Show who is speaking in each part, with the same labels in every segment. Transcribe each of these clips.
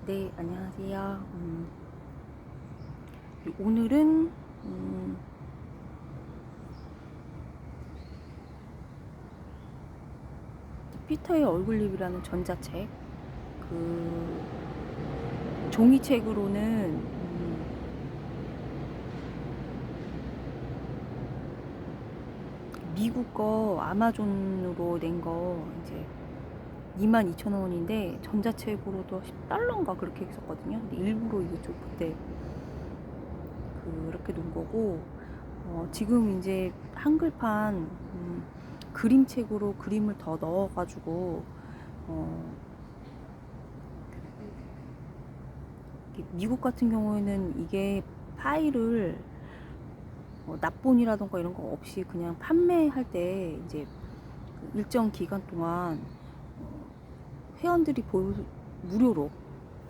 Speaker 1: 네, 안녕하세요. 오늘은 피터의 얼굴립이라는 전자책, 그 종이책으로는 미국 거 아마존으로 낸 거 이제 22,000원인데 전자책으로도 10달러인가 그렇게 했었거든요. 근데 일부러 이거 좀 그때 그렇게 놓은 거고, 지금 이제 한글판 그림책으로 그림을 더 넣어가지고 미국 같은 경우에는 이게 파일을 납본이라던가 이런 거 없이 그냥 판매할 때 이제 그 일정 기간 동안 회원들이 무료로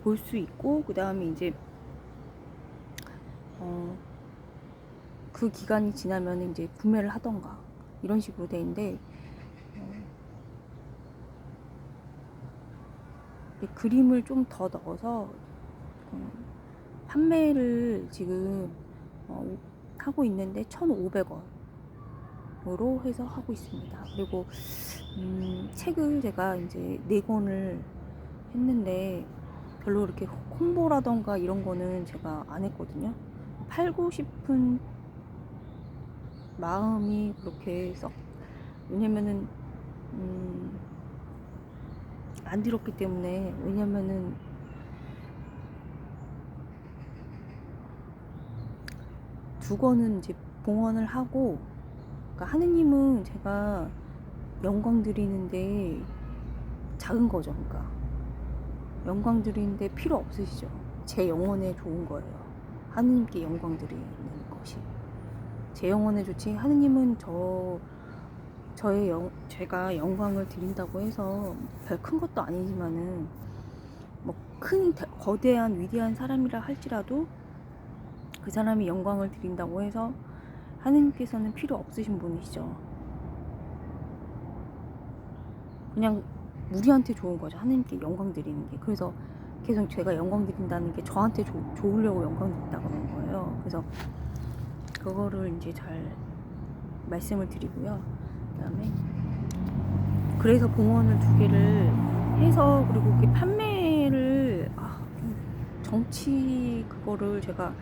Speaker 1: 볼 수 있고, 그 다음에 이제 그 기간이 지나면 이제 구매를 하던가 이런 식으로 돼 있는데, 그림을 좀 더 넣어서 판매를 지금 하고 있는데 1,500원으로 해서 하고 있습니다. 그리고 책을 제가 이제 4권을 했는데 별로 이렇게 홍보라던가 이런 거는 제가 안 했거든요. 팔고 싶은 마음이 그렇게 썩, 왜냐면은 안 들었기 때문에. 왜냐면은 두 권은 이제 봉헌을 하고, 그러니까 하느님은 제가 영광 드리는데 작은 거죠. 그러니까 영광 드리는데 필요 없으시죠. 제 영혼에 좋은 거예요. 하느님께 영광 드리는 것이 제 영혼에 좋지. 하느님은 제가 영광을 드린다고 해서 별 큰 것도 아니지만은 뭐 큰 거대한 위대한 사람이라 할지라도 그 사람이 영광을 드린다고 해서 하느님께서는 필요 없으신 분이시죠. 그냥 우리한테 좋은 거죠. 하느님께 영광 드리는 게. 그래서 계속 제가 영광 드린다는 게 저한테 좋으려고 영광 드린다 그런 거예요. 그래서 그거를 이제 잘 말씀을 드리고요. 그다음에 그래서 봉헌을 2개를 해서, 그리고 그 판매를 정치 그거를 제가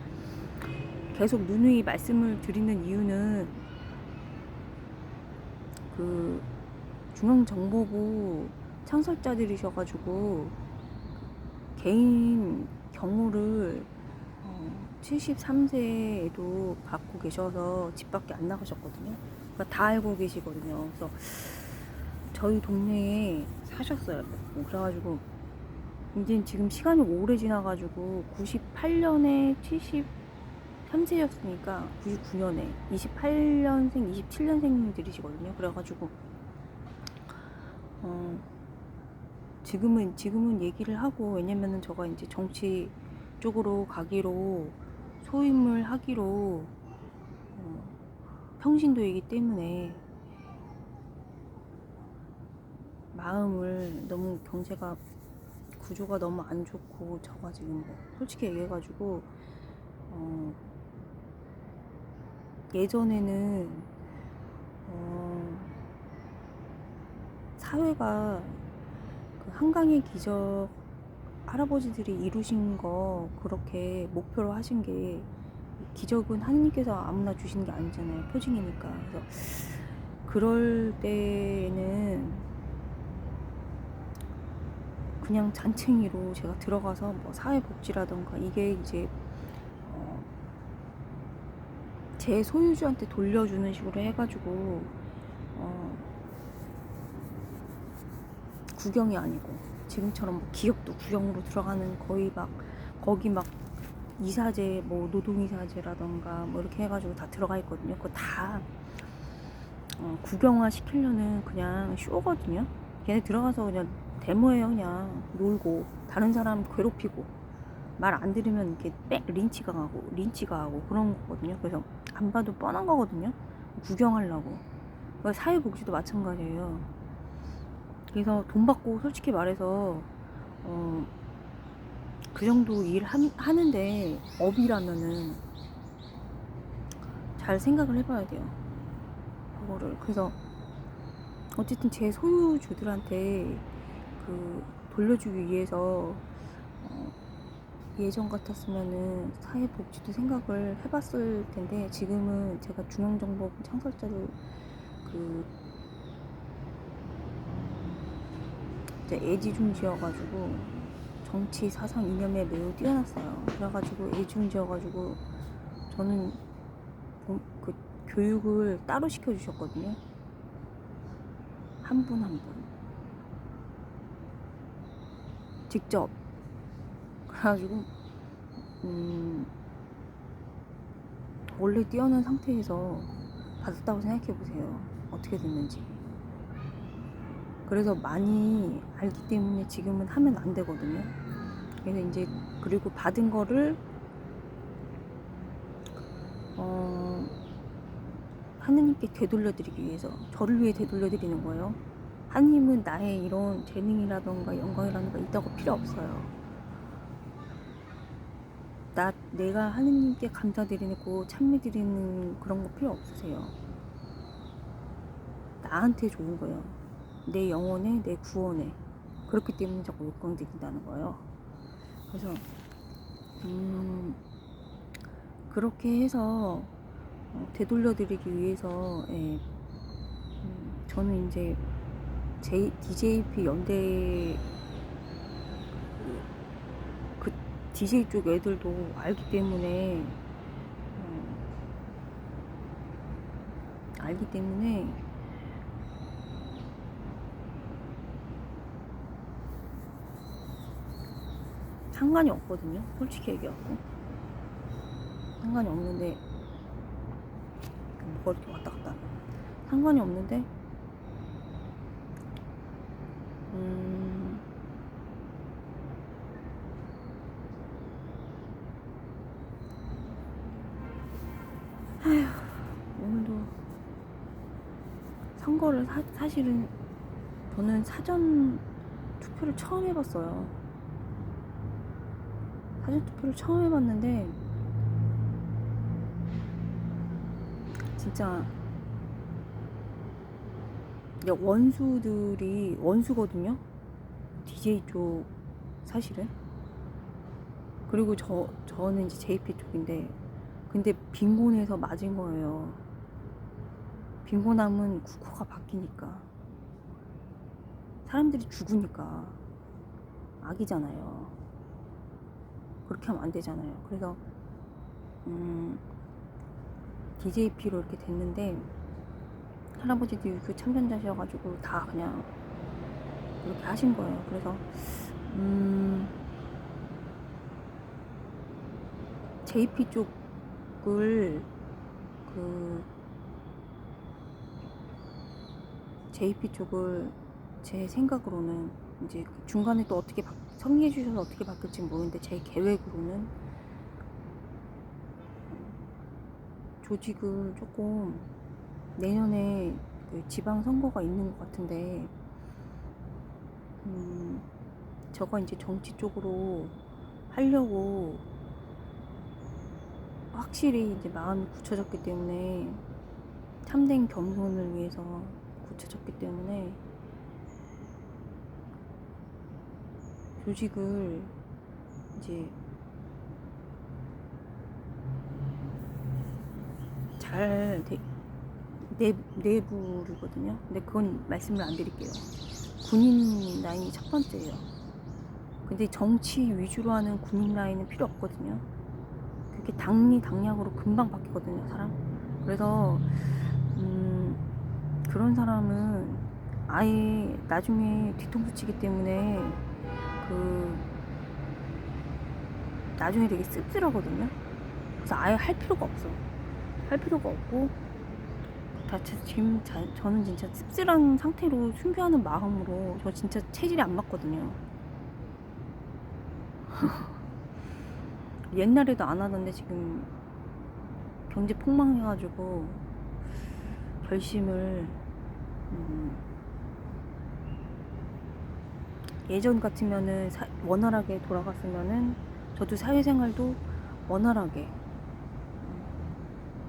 Speaker 1: 계속 누누이 말씀을 드리는 이유는, 그 중앙정보부 창설자들이셔가지고 개인 경호를 73세에도 받고 계셔서 집 밖에 안 나가셨거든요. 그러니까 다 알고 계시거든요. 그래서 저희 동네에 사셨어요. 그래가지고 이제 지금 시간이 오래 지나가지고 98년에 73세였으니까 99년에 28년생, 27년생들이시거든요. 그래가지고 지금은 얘기를 하고, 왜냐면은 저가 이제 정치 쪽으로 가기로 소임을 하기로 평신도이기 때문에 마음을, 너무 경제가 구조가 너무 안 좋고, 저가 지금 솔직히 얘기해가지고 예전에는 사회가 그 한강의 기적 할아버지들이 이루신 거 그렇게 목표로 하신 게, 기적은 하느님께서 아무나 주시는 게 아니잖아요. 표징이니까. 그래서 그럴 때는 그냥 잔챙이로 제가 들어가서 뭐 사회복지라던가 이게 이제 제 소유주한테 돌려주는 식으로 해가지고 구경이 아니고, 지금처럼 뭐 기업도 구경으로 들어가는, 거의 막 거기 막 이사제, 뭐 노동이사제라던가 뭐 이렇게 해가지고 다 들어가 있거든요. 그거 다 구경화 시키려는 그냥 쇼거든요. 걔네 들어가서 그냥 데모예요. 그냥 놀고 다른 사람 괴롭히고 말 안 들으면 이렇게 린치가 하고 그런 거거든요. 그래서 안 봐도 뻔한 거거든요. 구경하려고. 사회복지도 마찬가지예요. 그래서 돈 받고, 솔직히 말해서 그 정도 하는데 업이라면은 잘 생각을 해봐야 돼요. 그거를. 그래서 어쨌든 제 소유주들한테 그 돌려주기 위해서 예전 같았으면은 사회복지도 생각을 해봤을 텐데, 지금은 제가 중앙정보부 창설자를 그 이제 애지중지여가지고 정치 사상 이념에 매우 뛰어났어요. 그래가지고 애지중지여가지고 저는 그 교육을 따로 시켜주셨거든요. 한 분 한 분 직접. 그래가지고 원래 뛰어난 상태에서 받았다고 생각해보세요. 어떻게 됐는지. 그래서 많이 알기 때문에 지금은 하면 안 되거든요. 그래서 이제 그리고 받은 거를 하느님께 되돌려드리기 위해서, 저를 위해 되돌려드리는 거예요. 하느님은 나의 이런 재능이라던가 영광이라던가 있다고 필요 없어요. 내가 하느님께 감사드리고 찬미드리는 그런 거 필요 없으세요. 나한테 좋은 거예요. 내 영혼에, 내 구원에. 그렇기 때문에 자꾸 욕광드린다는 거예요. 그래서 그렇게 해서 되돌려드리기 위해서, 저는 이제 DJP 연대 그 DJ 쪽 애들도 알기 때문에 상관이 없거든요. 솔직히 얘기하고 상관이 없는데, 뭐가 이렇게 왔다 갔다 하네. 상관이 없는데 오늘도 선거를 사실은 저는 사전 투표를 처음 해봤어요. 사전 투표를 처음 해봤는데 진짜 원수들이 원수거든요. DJ 쪽 사실은. 그리고 저는 이제 JP 쪽인데, 근데 빈곤에서 맞은 거예요. 빈곤하면 국호가 바뀌니까, 사람들이 죽으니까 악이잖아요. 그렇게 하면 안 되잖아요. 그래서 DJP로 이렇게 됐는데, 할아버지도 유교 참전자셔가지고 다 그냥 그렇게 하신 거예요. 그래서 JP 쪽을 JP 쪽을 제 생각으로는 이제 중간에 또 어떻게 성의해 주셔서 어떻게 바뀔지 모르는데, 제 계획으로는 조직을 조금 내년에 그 지방선거가 있는 것 같은데, 저가 이제 정치 쪽으로 하려고 확실히 이제 마음이 굳혀졌기 때문에, 참된 겸손을 위해서 굳혀졌기 때문에 조직을 이제 잘 내부르거든요. 근데 그건 말씀을 안 드릴게요. 군인 라인이 첫 번째예요. 근데 정치 위주로 하는 군인 라인은 필요 없거든요. 그렇게 당리당략으로 금방 바뀌거든요, 사람. 그래서 그런 사람은 아예 나중에 뒤통수 치기 때문에 나중에 되게 씁쓸하거든요. 그래서 아예 할 필요가 없어. 할 필요가 없고, 지금 저는 진짜 씁쓸한 상태로 순교하는 마음으로, 저 진짜 체질이 안 맞거든요. 옛날에도 안 하던데 지금 경제 폭망해가지고 결심을 예전 같으면은 원활하게 돌아갔으면은 저도 사회생활도 원활하게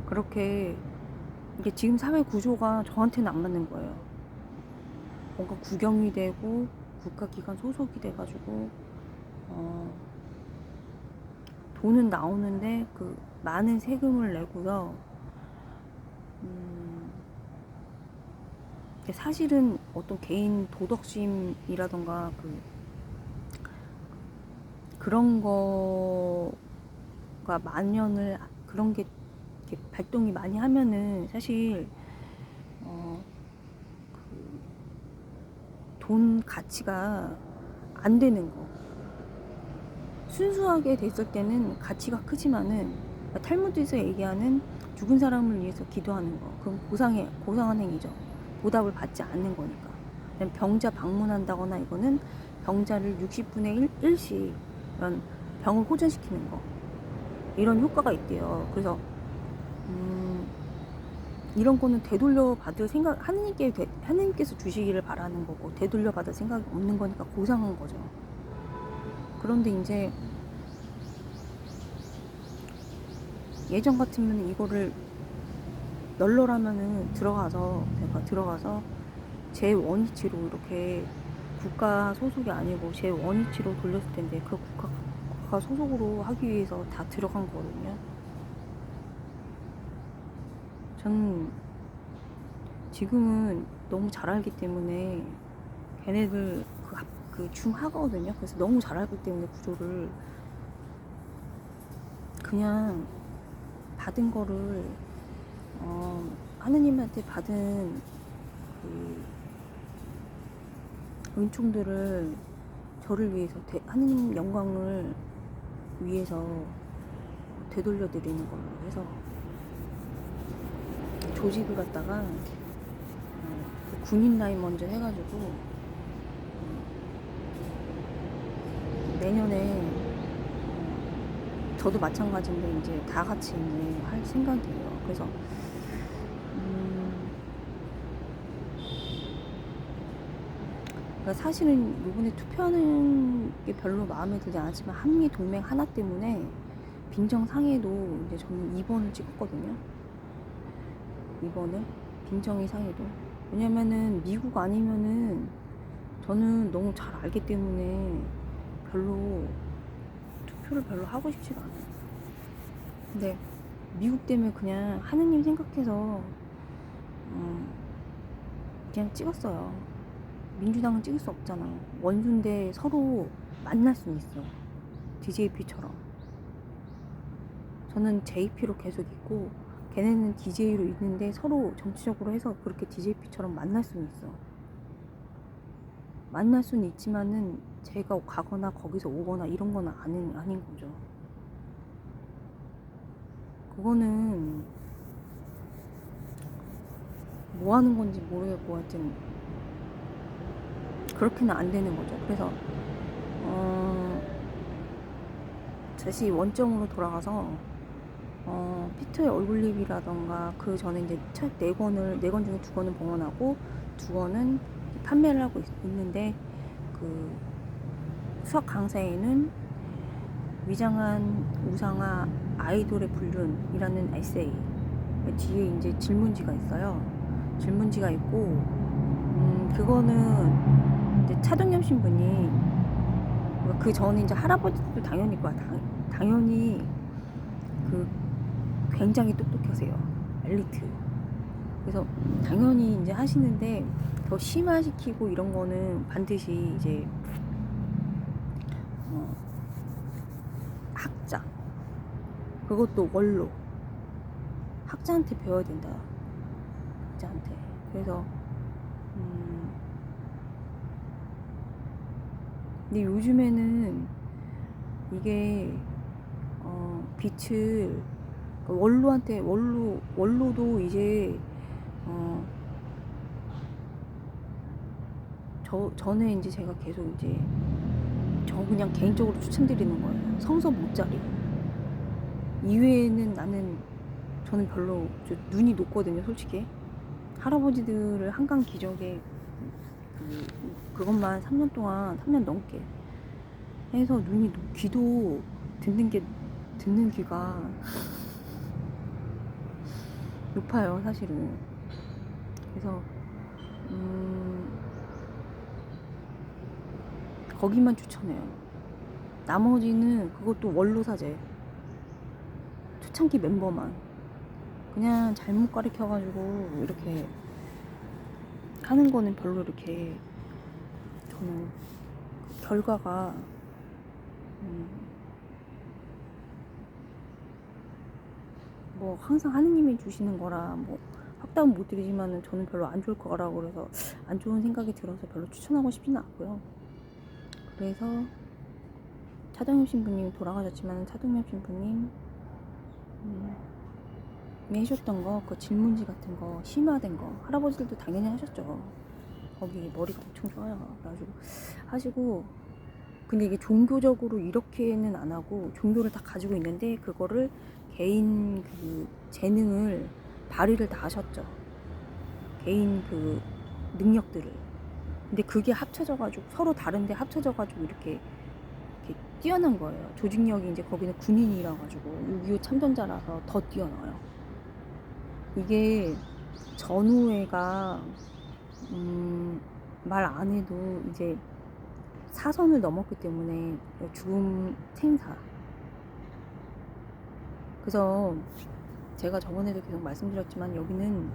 Speaker 1: 그렇게 이게 지금 사회 구조가 저한테는 안 맞는 거예요. 뭔가 국영이 되고 국가기관 소속이 돼가지고 돈은 나오는데 그 많은 세금을 내고요. 사실은 어떤 개인 도덕심이라던가 그런 거가 만연을 그런 게 이렇게 발동이 많이 하면은 사실 돈 가치가 안 되는 거. 순수하게 됐을 때는 가치가 크지만은 탈무드에서 얘기하는 죽은 사람을 위해서 기도하는 거, 그건 고상한 행위죠. 보답을 받지 않는 거니까. 병자 방문한다거나 이거는 병자를 60분의 1씩 이런 병을 호전시키는 거, 이런 효과가 있대요. 그래서 이런 거는 되돌려 받을 생각, 하느님께서 주시기를 바라는 거고 되돌려 받을 생각이 없는 거니까 고상한 거죠. 그런데 이제 예전 같으면 이거를 널널하면은 제가 들어가서 제 원위치로 이렇게 국가 소속이 아니고 제 원위치로 돌렸을 텐데 그 국가 소속으로 하기 위해서 다 들어간 거거든요. 저는 지금은 너무 잘 알기 때문에 걔네들 그 중하거든요. 그래서 너무 잘 알기 때문에 구조를 그냥 받은 거를 하느님한테 받은 그 은총들을 저를 위해서 하느님 영광을 위해서 되돌려 드리는 걸로 해서 조직을 갖다가 군인 라인 먼저 해가지고 내년에 저도 마찬가지인데 이제 다 같이 이제 할 생각이에요. 그래서 그러니까 사실은 이번에 투표하는 게 별로 마음에 들지 않았지만 한미 동맹 하나 때문에 빈정상해도 이제 저는 2번을 찍었거든요. 2번을 빈정이 상해도. 왜냐면은 미국 아니면은 저는 너무 잘 알기 때문에 투표를 별로 하고 싶지가 않아요. 근데 미국 때문에 그냥 하느님 생각해서 그냥 찍었어요. 민주당은 찍을 수 없잖아. 원수인데 서로 만날 수는 있어. DJP처럼. 저는 JP로 계속 있고 걔네는 DJ로 있는데 서로 정치적으로 해서 그렇게 DJP처럼 만날 수는 있어. 만날 수는 있지만은 제가 가거나 거기서 오거나 이런 건 아닌 거죠. 그거는 뭐 하는 건지 모르겠고 하여튼 그렇게는 안 되는 거죠. 그래서 다시 원점으로 돌아가서 피터의 얼굴립이라던가 그 전에 이제 첫 4권 중에 2권은 봉헌하고 2권은 판매를 하고 있는데 그 수학 강사에는 위장한 우상화 아이돌의 불륜이라는 에세이 뒤에 이제 질문지가 있어요. 질문지가 있고 그거는 이제 차동엽 신부님 그 전에 이제 할아버지도 당연히 있고 당연히 그 굉장히 똑똑하세요. 엘리트. 그래서 당연히 이제 하시는데 더 심화시키고 이런 거는 반드시 이제 학자, 그것도 원로 학자한테 배워야 된다. 학자한테. 그래서 근데 요즘에는 이게 빛을 원로도 이제 전에 이제 제가 계속 이제 저 그냥 개인적으로 추천드리는 거예요. 성서 모짜리 이외에는 저는 별로 눈이 높거든요. 솔직히 할아버지들을 한강 기적에 그것만 3년 동안 3년 넘게 해서 귀도 듣는 귀가 높아요 사실은. 그래서 거기만 추천해요. 나머지는 그것도 원로사제 초창기 멤버만 그냥 잘못 가르쳐가지고 이렇게 하는 거는 별로 이렇게 저는 결과가 뭐 항상 하느님이 주시는 거라 뭐 확답은 못 드리지만은 저는 별로 안 좋을 거라고 그래서 안 좋은 생각이 들어서 별로 추천하고 싶지는 않고요. 그래서 차동엽 신부님 돌아가셨지만 차동엽 신부님 해줬던 거, 그 질문지 같은 거, 심화된 거 할아버지들도 당연히 하셨죠. 거기 머리가 엄청 좋아요. 그래가지고 하시고, 근데 이게 종교적으로 이렇게는 안 하고 종교를 다 가지고 있는데 그거를 개인 그 재능을 발휘를 다 하셨죠. 개인 그 능력들을. 근데 그게 합쳐져가지고 서로 다른데 합쳐져가지고 이렇게 뛰어난 거예요. 조직력이 이제 거기는 군인이라 가지고 6.25 참전자라서 더 뛰어나요. 이게 전우회가 말 안 해도 이제 사선을 넘었기 때문에 죽음 생사. 그래서 제가 저번에도 계속 말씀드렸지만 여기는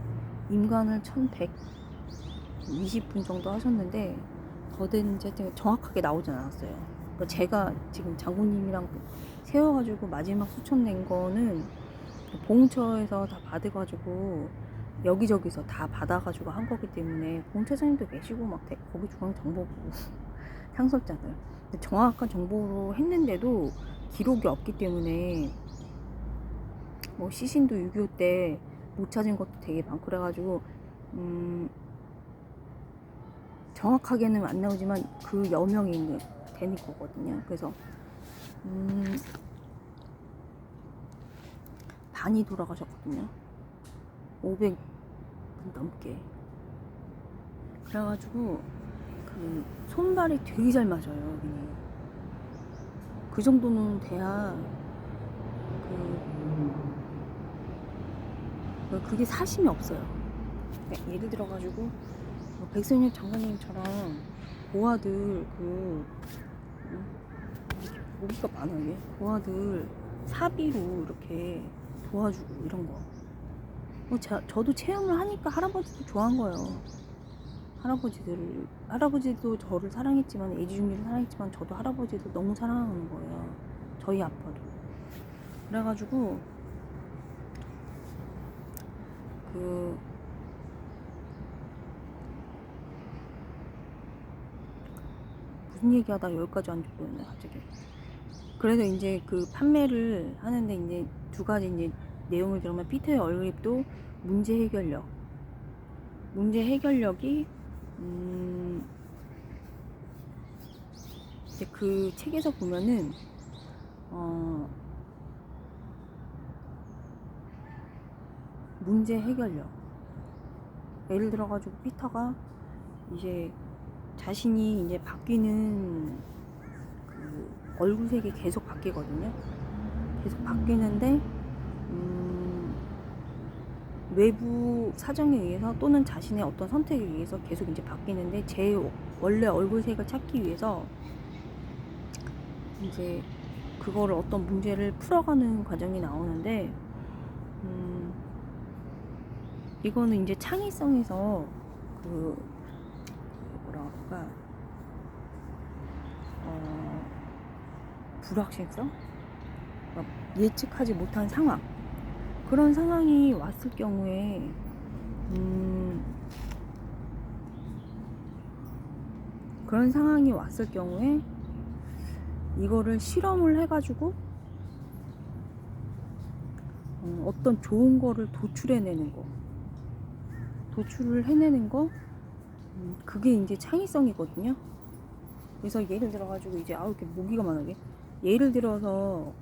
Speaker 1: 임관을 1120분 정도 하셨는데 더 되는지 정확하게 나오진 않았어요. 그러니까 제가 지금 장군님이랑 세워가지고 마지막 수천 낸 거는 봉처에서 다 받아가지고 여기저기서 다 받아가지고 한 거기 때문에 봉처장님도 계시고 막 거기 중앙정보부 상설자들 정확한 정보로 했는데도 기록이 없기 때문에 뭐 시신도 6.25 때 못 찾은 것도 되게 많고 그래가지고 정확하게는 안 나오지만 그 여명이 되는 거거든요. 그래서 반이 돌아가셨거든요. 500분 넘게. 그래가지고 그 손발이 되게 잘 맞아요. 여기는. 그 정도는 돼야 그게 사심이 없어요. 예를 들어가지고 백선엽 장관님처럼 고아들 모기가 많아 이게 고아들 사비로 이렇게 도와주고 이런 거. 저도 체험을 하니까 할아버지도 좋아한 거예요. 할아버지도 저를 사랑했지만 애지중지를 사랑했지만 저도 할아버지도 너무 사랑하는 거예요. 저희 아빠도. 그래가지고 무슨 얘기하다 여기까지 안 좋고였네 갑자기. 그래서 이제 그 판매를 하는데 이제 두 가지 이제 내용을 들으면 피터의 얼그립도 문제 해결력이 이제 그 책에서 보면은 문제 해결력. 예를 들어가지고 피터가 이제 자신이 이제 바뀌는 그 얼굴색이 계속 바뀌거든요. 계속 바뀌는데 외부 사정에 의해서 또는 자신의 어떤 선택에 의해서 계속 이제 바뀌는데 제 원래 얼굴색을 찾기 위해서 이제 그거를 어떤 문제를 풀어가는 과정이 나오는데 이거는 이제 창의성에서 뭐라 그럴까 불확실성? 예측하지 못한 상황 그런 상황이 왔을 경우에 그런 상황이 왔을 경우에 이거를 실험을 해가지고 어떤 좋은 거를 도출을 해내는 거 그게 이제 창의성이거든요. 그래서 예를 들어가지고 이제 이렇게 모기가 많아게 예를 들어서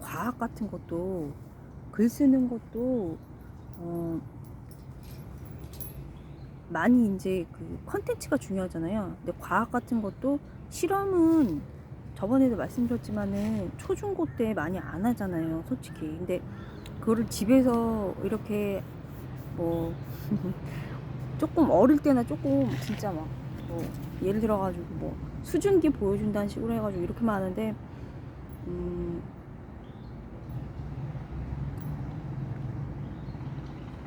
Speaker 1: 과학 같은 것도 글 쓰는 것도 많이 이제 그 컨텐츠가 중요하잖아요. 근데 과학 같은 것도 실험은 저번에도 말씀드렸지만은 초중고 때 많이 안 하잖아요, 솔직히. 근데 그거를 집에서 이렇게 뭐 조금 어릴 때나 조금 진짜 막 뭐 예를 들어가지고 뭐 수증기 보여준다는 식으로 해가지고 이렇게만 하는데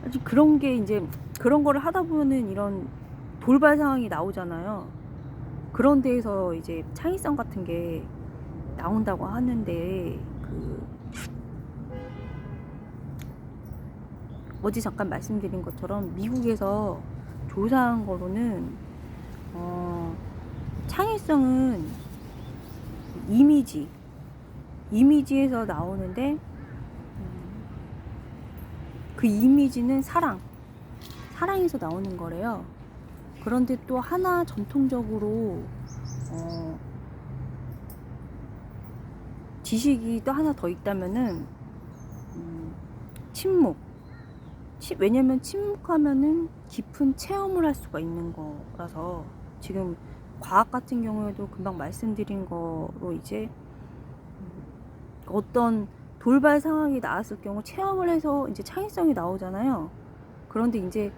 Speaker 1: 아직 그런 게 이제 그런 거를 하다 보면은 이런 돌발 상황이 나오잖아요. 그런 데에서 이제 창의성 같은 게 나온다고 하는데 그 어제 잠깐 말씀드린 것처럼 미국에서 조사한 거로는 창의성은 이미지에서 나오는데 그 이미지는 사랑에서 나오는 거래요. 그런데 또 하나 전통적으로 지식이 또 하나 더 있다면은 침묵. 왜냐면 침묵하면은 깊은 체험을 할 수가 있는 거라서 지금 과학 같은 경우에도 금방 말씀드린 거로 이제 어떤 돌발 상황이 나왔을 경우 체험을 해서 이제 창의성이 나오잖아요. 그런데 이제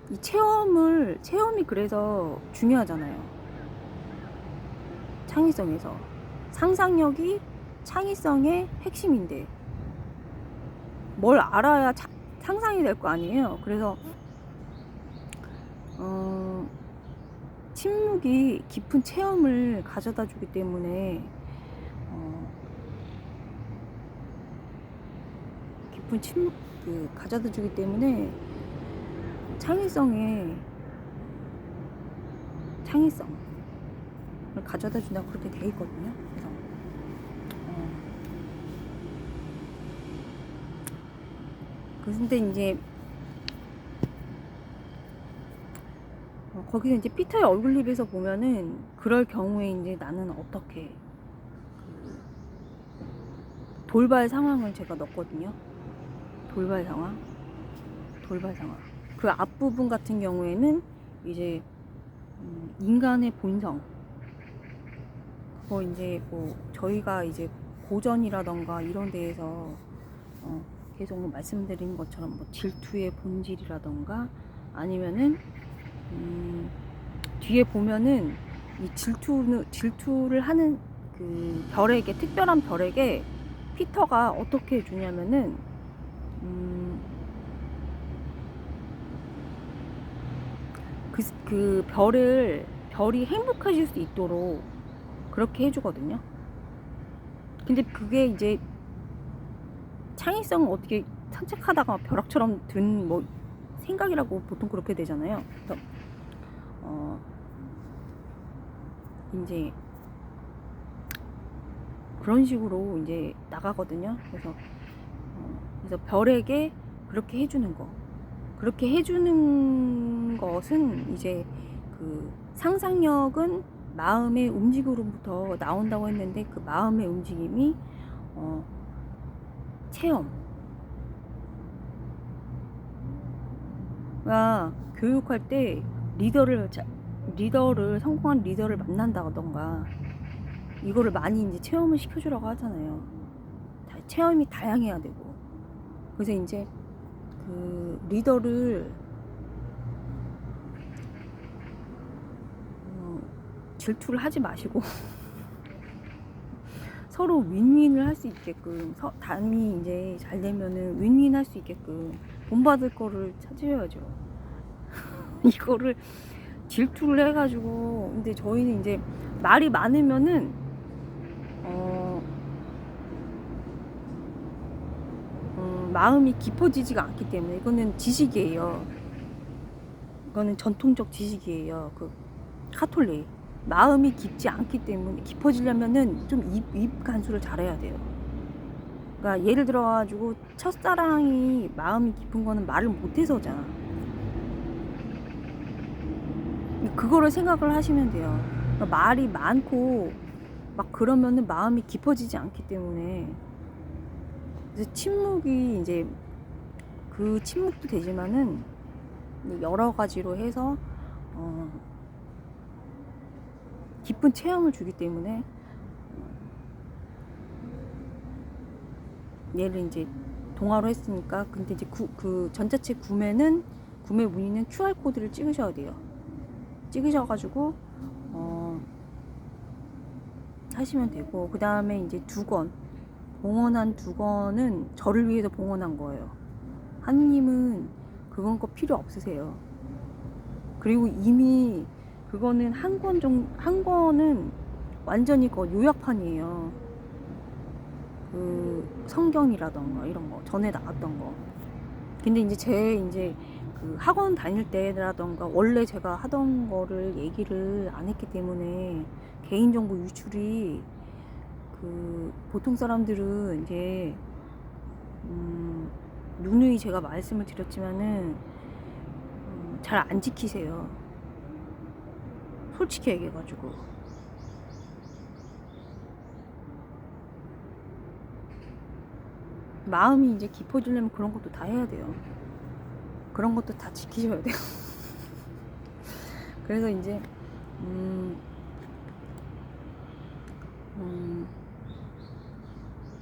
Speaker 1: 이 체험이 그래서 중요하잖아요. 창의성에서. 상상력이 창의성의 핵심인데 뭘 알아야 상상이 될 거 아니에요. 그래서 침묵이 깊은 체험을 가져다 주기 때문에 깊은 침묵 가져다 주기 때문에 창의성을 가져다 준다고 그렇게 돼 있거든요. 그래서 근데 이제 거기서 이제 피터의 얼굴립에서 보면은 그럴 경우에 이제 나는 어떻게 돌발 상황을 제가 넣었거든요. 돌발 상황. 그 앞부분 같은 경우에는 이제 인간의 본성. 그거 이제 뭐 저희가 이제 고전이라던가 이런 데에서 계속 말씀드린 것처럼 뭐 질투의 본질이라던가 아니면은 뒤에 보면은 이 질투를 하는 그 특별한 별에게 피터가 어떻게 해주냐면은 그 별이 행복해질 수 있도록 그렇게 해주거든요. 근데 그게 이제 창의성은 어떻게 산책하다가 벼락처럼 든 뭐 생각이라고 보통 그렇게 되잖아요. 그래서 이제 그런 식으로 이제 나가거든요. 그래서 별에게 그렇게 해주는 거. 그렇게 해주는 것은 이제 그 상상력은 마음의 움직임으로부터 나온다고 했는데 그 마음의 움직임이 체험. 그러니까 교육할 때 성공한 리더를 만난다던가 이거를 많이 이제 체험을 시켜주라고 하잖아요. 체험이 다양해야 되고. 그래서 이제 그 리더를 질투를 하지 마시고 서로 윈윈을 할 수 있게끔 담이 이제 잘 되면은 윈윈 할 수 있게끔 본받을 거를 찾으셔야죠. 이거를 질투를 해가지고 근데 저희는 이제 말이 많으면은 마음이 깊어지지가 않기 때문에 이거는 지식이에요. 이거는 전통적 지식이에요. 그 카톨릭 마음이 깊지 않기 때문에 깊어지려면은 좀 입 간수를 잘해야 돼요. 그러니까 예를 들어가지고 첫사랑이 마음이 깊은 거는 말을 못해서잖아. 그거를 생각을 하시면 돼요. 그러니까 말이 많고 막 그러면은 마음이 깊어지지 않기 때문에 그래서 침묵이 이제 그 침묵도 되지만은 여러 가지로 해서 기쁜 체험을 주기 때문에 얘를 이제 동화로 했으니까, 근데 이제 그 전자책 구매 문의는 QR 코드를 찍으셔야 돼요. 찍으셔가지고 하시면 되고, 그 다음에 이제 봉헌한 2권은 저를 위해서 봉헌한 거예요. 하느님은 그건 거 필요 없으세요. 그리고 이미 그거는 한 권은 완전히 요약판이에요. 그 성경이라던가 이런 거 전에 나왔던 거. 근데 이제 그 학원 다닐 때라던가 원래 제가 하던 거를 얘기를 안 했기 때문에 개인정보 유출이 보통 사람들은 이제 누누이 제가 말씀을 드렸지만은 잘 안 지키세요. 솔직히 얘기해가지고. 마음이 이제 깊어지려면 그런 것도 다 해야 돼요. 그런 것도 다 지키셔야 돼요. 그래서 이제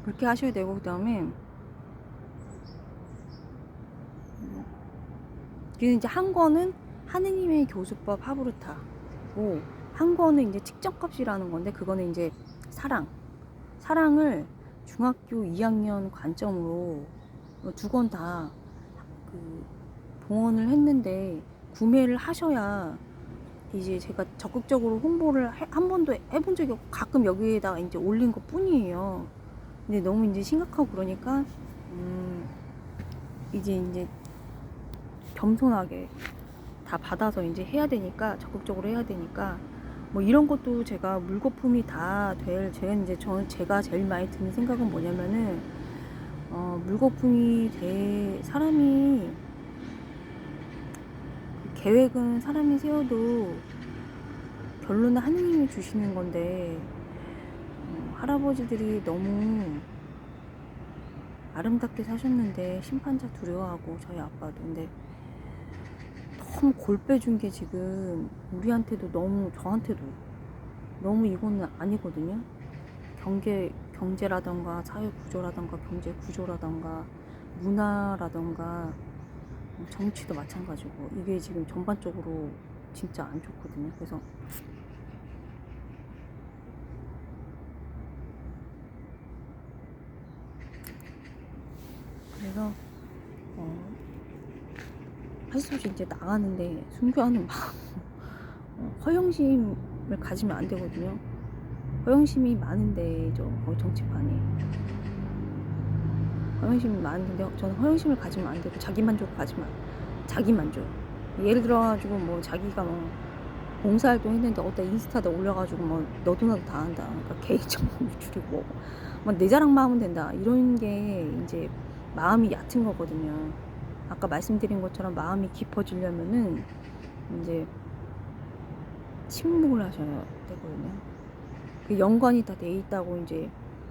Speaker 1: 그렇게 하셔야 되고, 그 다음에 그래서 이제 한 권은 하느님의 교수법 하브르타고, 한 권은 이제 측정값이라는 건데, 그거는 이제 사랑을 중학교 2학년 관점으로 2권 다 봉헌을 했는데, 구매를 하셔야 이제 제가 적극적으로 홍보를 한 번도 해본 적이 없고, 가끔 여기에다가 이제 올린 것 뿐이에요. 근데 너무 이제 심각하고 그러니까 이제 겸손하게 다 받아서 이제 해야 되니까, 적극적으로 해야 되니까, 뭐 이런 것도 제가 물거품이 다 제가 제일 많이 드는 생각은 뭐냐면은, 물거품이 될 사람이, 계획은 사람이 세워도 결론은 하느님이 주시는 건데, 할아버지들이 너무 아름답게 사셨는데 심판자 두려워하고, 저희 아빠도. 근데 너무 골 빼준 게 지금 우리한테도 저한테도 너무 이거는 아니거든요. 경제라던가 사회 구조라던가 경제 구조라던가 문화라던가 정치도 마찬가지고, 이게 지금 전반적으로 진짜 안 좋거든요. 그래서 할 수 없이 이제 나가는데, 순교하는 마음, 허영심을 가지면 안 되거든요. 허영심이 많은데, 정치판이 허영심이 많은데, 저는 허영심을 가지면 안 되고, 자기만족을 가지면, 자기만족. 예를 들어가지고 뭐 자기가 뭐 봉사활동 했는데 어디다 인스타에 올려가지고 뭐 너도 나도 다 한다, 그러니까 개인정보 유출이고 뭐 내 자랑만 하면 된다, 이런 게 이제 마음이 얕은 거거든요. 아까 말씀드린 것처럼 마음이 깊어지려면은 이제 침묵을 하셔야 되거든요. 그 연관이 다 돼 있다고, 이제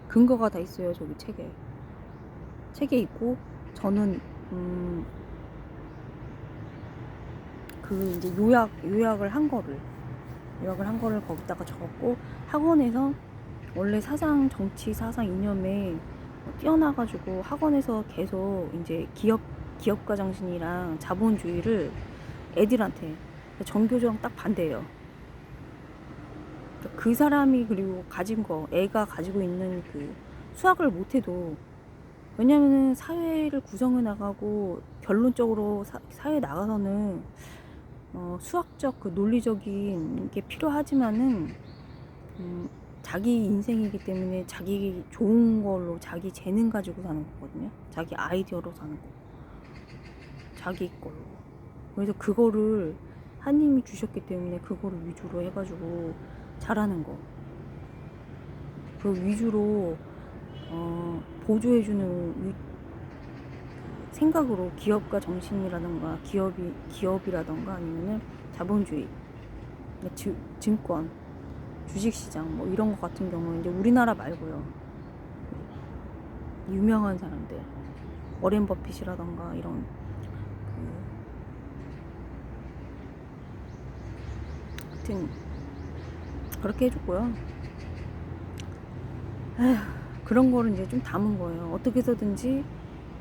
Speaker 1: 근거가 다 있어요. 저기 책에 있고, 저는 그 이제 요약을 한 거를 거기다가 적었고, 학원에서 원래 정치 사상 이념에 뛰어나가지고 학원에서 계속 이제 기업가 정신이랑 자본주의를 애들한테, 전교조랑 딱 반대예요. 그 사람이 그리고 애가 가지고 있는 그 수학을 못해도, 왜냐면은 사회를 구성해 나가고 결론적으로 사회에 나가서는 수학적 그 논리적인 게 필요하지만은 자기 인생이기 때문에 자기 좋은 걸로, 자기 재능 가지고 사는 거거든요. 자기 아이디어로 사는 거, 자기 걸로. 그래서 그거를 하나님이 주셨기 때문에 그거를 위주로 해가지고 잘하는 거, 그 위주로 보조해주는 생각으로, 기업가 정신이라던가 기업이라던가 아니면은 자본주의, 증권, 주식시장 뭐 이런 거 같은 경우는 이제 우리나라 말고요, 유명한 사람들, 워렌 버핏이라던가 이런 하여튼 그렇게 해줬고요. 에휴, 그런 거를 이제 좀 담은 거예요. 어떻게 해서든지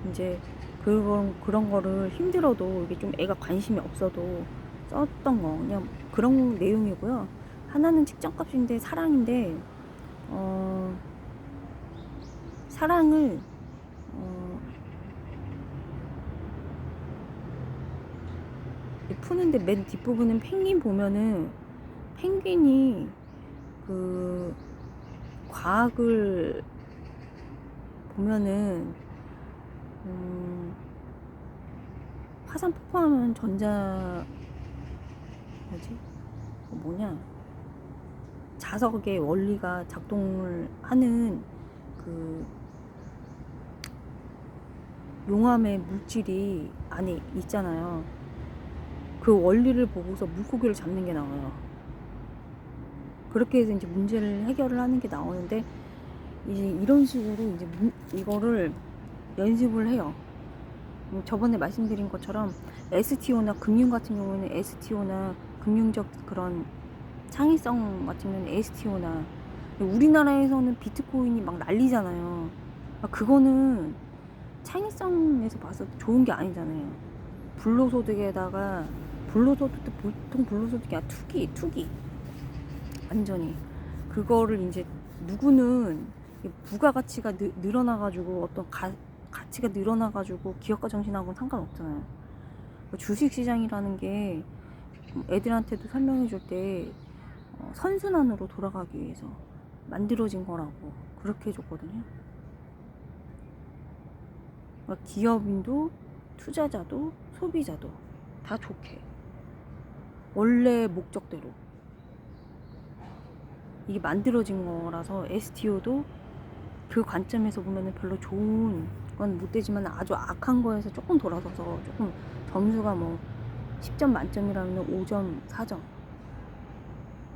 Speaker 1: 이제 그런 거를 힘들어도 이게 좀 애가 관심이 없어도 썼던 거 그냥 그런 내용이고요. 하나는 측정값인데 사랑인데 사랑을 푸는데 맨 뒷부분은 펭귄 보면은 펭귄이 그 과학을 보면은 화산 폭발하면 뭐냐 자석의 원리가 작동을 하는 그 용암의 물질이 안에 있잖아요. 그 원리를 보고서 물고기를 잡는 게 나와요. 그렇게 해서 이제 문제를 해결을 하는 게 나오는데 이제 이런 식으로 이제 이거를 연습을 해요. 저번에 말씀드린 것처럼 STO나 금융 같은 경우에는 STO나 금융적 그런 창의성 같은 경우는 STO나 우리나라에서는 비트코인이 막 난리잖아요. 그거는 창의성에서 봐서 좋은 게 아니잖아요. 불로소득에다가 불로소득도 보통 불로소득이 아니라 투기 완전히 그거를 이제 누구는 부가가치가 늘어나가지고 어떤 가치가 늘어나가지고 기업가 정신하고는 상관없잖아요. 주식시장이라는 게 애들한테도 설명해줄 때 선순환으로 돌아가기 위해서 만들어진 거라고 그렇게 해줬거든요. 기업인도 투자자도 소비자도 다 좋게 원래 목적대로 이게 만들어진 거라서 STO도 그 관점에서 보면은 별로 좋은 건 못 되지만 아주 악한 거에서 조금 돌아서서 조금 점수가 뭐 10점 만점이라면 5점, 4점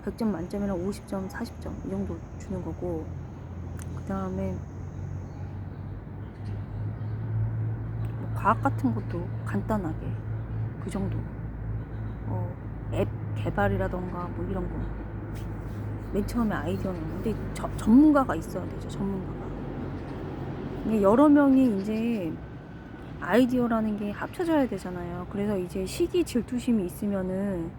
Speaker 1: 100점 만점이랑 50점, 40점 이 정도 주는 거고 그 다음에 과학 같은 것도 간단하게 그 정도 앱 개발이라던가 뭐 이런 거 맨 처음에 아이디어는 근데 전문가가 있어야 되죠. 전문가가 여러 명이 이제 아이디어라는 게 합쳐져야 되잖아요. 그래서 이제 시기 질투심이 있으면은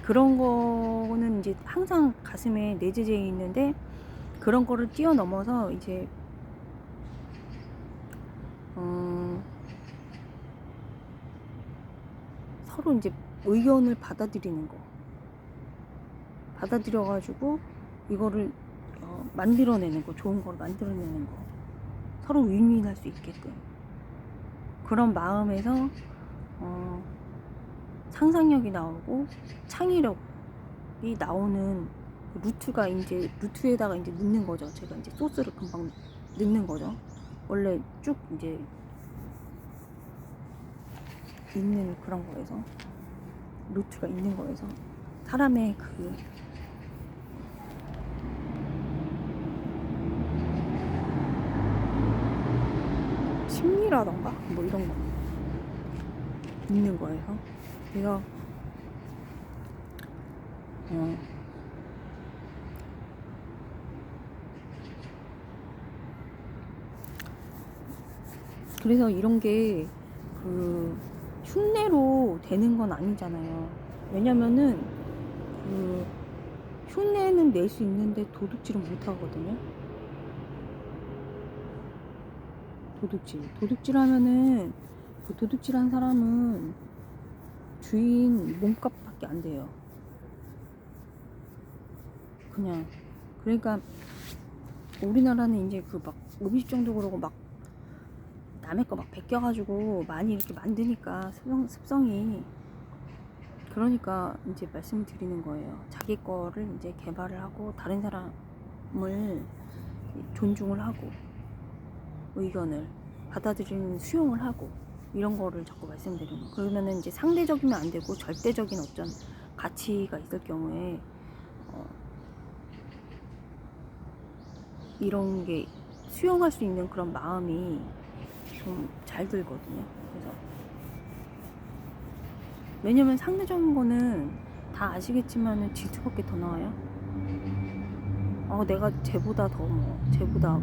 Speaker 1: 그런 거는 이제 항상 가슴에 내재져 있는데 그런 거를 뛰어넘어서 이제 서로 이제 의견을 받아들여가지고 이거를 만들어내는 거, 좋은 걸 만들어내는 거, 서로 윈윈할 수 있게끔 그런 마음에서 상상력이 나오고 창의력이 나오는 루트에다가 이제 넣는 거죠. 제가 이제 소스를 금방 넣는 거죠. 원래 쭉 이제 있는 그런 거에서 루트가 있는 거에서 사람의 그 심리라던가 뭐 이런 거 있는 거예요. 그래서 그래서 이런 게 그 흉내로 되는 건 아니잖아요. 왜냐면은 그 흉내는 낼 수 있는데 도둑질은 못 하거든요. 도둑질 하면은 그 도둑질한 사람은 주인 몸값밖에 안 돼요. 그냥 그러니까 우리나라는 이제 그 막 음식점도 그러고 막 남의 거 막 베껴가지고 많이 이렇게 만드니까 습성이 그러니까 이제 말씀을 드리는 거예요. 자기 거를 이제 개발을 하고 다른 사람을 존중을 하고 의견을 받아들이는 수용을 하고 이런 거를 자꾸 말씀드리는 거. 그러면은 이제 상대적이면 안 되고 절대적인 어떤 가치가 있을 경우에 이런 게 수용할 수 있는 그런 마음이 좀 잘 들거든요. 그래서 왜냐면 상대적인 거는 다 아시겠지만은 질투밖에 더 나와요. 내가 쟤보다 더 쟤보다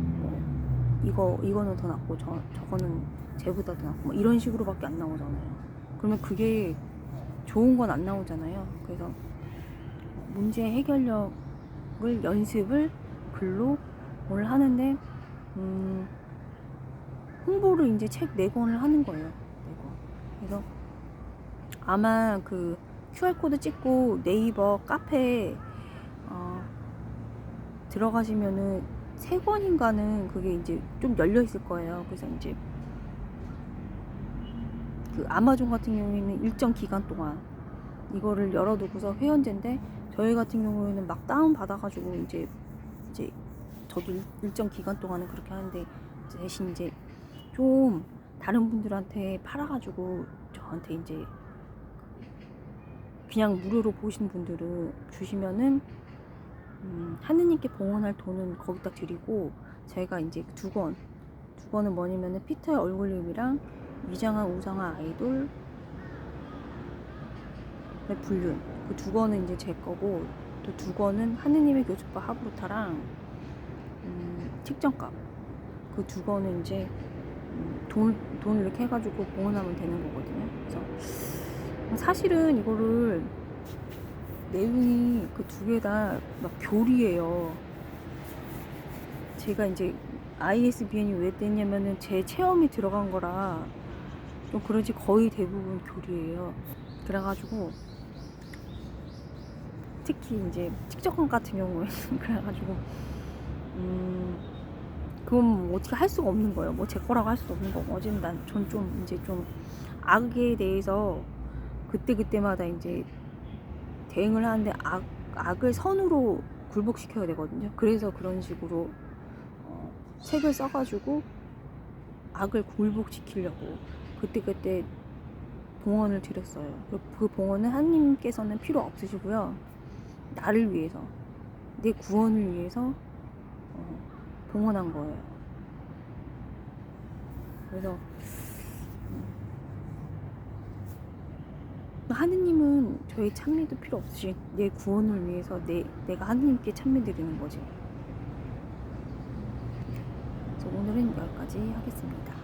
Speaker 1: 이거는 더 낫고 저거는 쟤보다 더 낫고 이런 식으로밖에 안 나오잖아요. 그러면 그게 좋은 건 안 나오잖아요. 그래서 문제 해결력을 연습을 글로 뭘 하는데 홍보를 이제 책 4권을 하는 거예요. 4권. 그래서 아마 그 QR코드 찍고 네이버 카페에 들어가시면은 3권인가는 그게 이제 좀 열려 있을 거예요. 그래서 이제 그 아마존 같은 경우에는 일정 기간 동안 이거를 열어두고서 회원제인데, 저희 같은 경우에는 막 다운 받아가지고 이제 저도 일정 기간 동안은 그렇게 하는데, 대신 이제 좀 다른 분들한테 팔아가지고 저한테 이제 그냥 무료로 보신 분들은 주시면은 하느님께 봉헌할 돈은 거기다 드리고, 제가 이제 두 권은 뭐냐면은 피터의 얼굴림이랑 위장한 우상한 아이돌의 불륜, 그 2권은 이제 제 거고, 또 2권은 하느님의 교주법 하브루타랑 tik정값, 그 2권은 이제 돈을 이렇게 해가지고 봉헌하면 되는 거거든요. 그래서 사실은 이거를 내용이 그 2개 다 막 교리예요. 제가 이제 ISBN이 왜 됐냐면은 제 체험이 들어간 거라 좀 그러지, 거의 대부분 교리예요. 그래가지고 특히 이제 tiktok 같은 경우에는 그래가지고 그건 뭐 어떻게 할 수가 없는 거예요. 뭐 제 거라고 할 수도 없는 거고. 어쨌든 전 좀 이제 좀 악에 대해서 그때마다 이제 대응을 하는데, 악을 선으로 굴복시켜야 되거든요. 그래서 그런 식으로 책을 써가지고 악을 굴복시키려고 그때 봉헌을 드렸어요. 그 봉헌은 하나님께서는 필요 없으시고요, 나를 위해서, 내 구원을 위해서 봉헌한 거예요. 그래서 하느님은 저희 찬미도 필요 없이 내 구원을 위해서 내가 하느님께 찬미 드리는 거지. 그래서 오늘은 여기까지 하겠습니다.